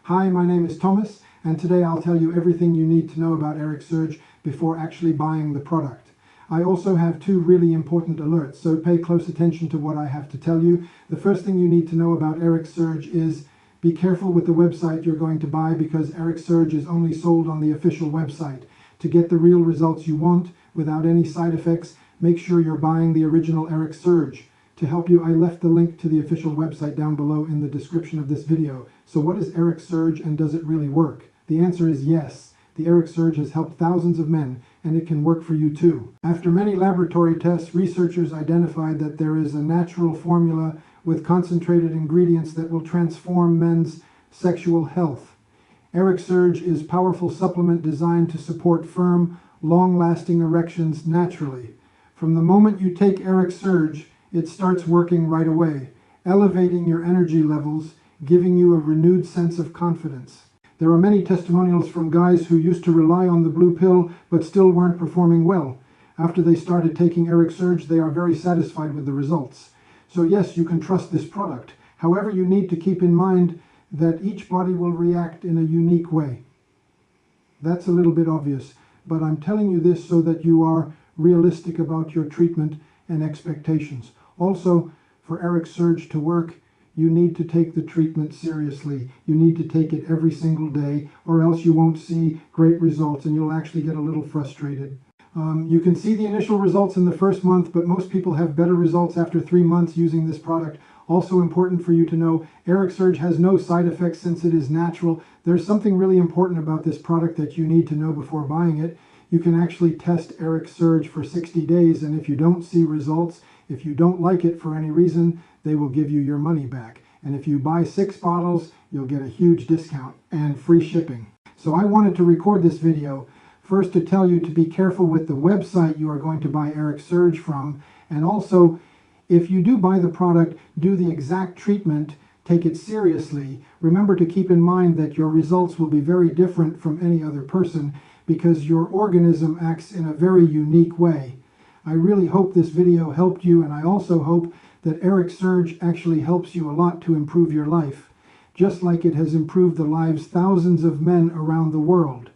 Hi, my name is Thomas, and today I'll tell you everything you need to know about Erecsurge before actually buying the product. I also have two really important alerts, so pay close attention to what I have to tell you. The first thing you need to know about Erecsurge is be careful with the website you're going to buy, because Erecsurge is only sold on the official website. To get the real results you want without any side effects, make sure you're buying the original Erecsurge. To help you, I left the link to the official website down below in the description of this video. So what is Erecsurge, and does it really work? The answer is yes. The Erecsurge has helped thousands of men, and it can work for you too. After many laboratory tests, researchers identified that there is a natural formula with concentrated ingredients that will transform men's sexual health. Erecsurge is a powerful supplement designed to support firm, long-lasting erections naturally. From the moment you take Erecsurge, it starts working right away, elevating your energy levels, giving you a renewed sense of confidence. There are many testimonials from guys who used to rely on the blue pill but still weren't performing well. After they started taking Erecsurge, they are very satisfied with the results. So yes, you can trust this product. However, you need to keep in mind that each body will react in a unique way. That's a little bit obvious, but I'm telling you this so that you are realistic about your treatment and expectations. Also, for Erecsurge to work, you need to take the treatment seriously. You need to take it every single day, or else you won't see great results and you'll actually get a little frustrated. You can see the initial results in the first month, but most people have better results after 3 months using this product. Also important for you to know, Erecsurge has no side effects since it is natural. There's something really important about this product that you need to know before buying it. You can actually test Erecsurge for 60 days, and if you don't see results, if you don't like it for any reason, they will give you your money back. And if you buy 6 bottles, you'll get a huge discount and free shipping. So I wanted to record this video first to tell you to be careful with the website you are going to buy Erecsurge from, and also, if you do buy the product, do the exact treatment, take it seriously. Remember to keep in mind that your results will be very different from any other person, because your organism acts in a very unique way. I really hope this video helped you, and I also hope that Erecsurge actually helps you a lot to improve your life, just like it has improved the lives of thousands of men around the world.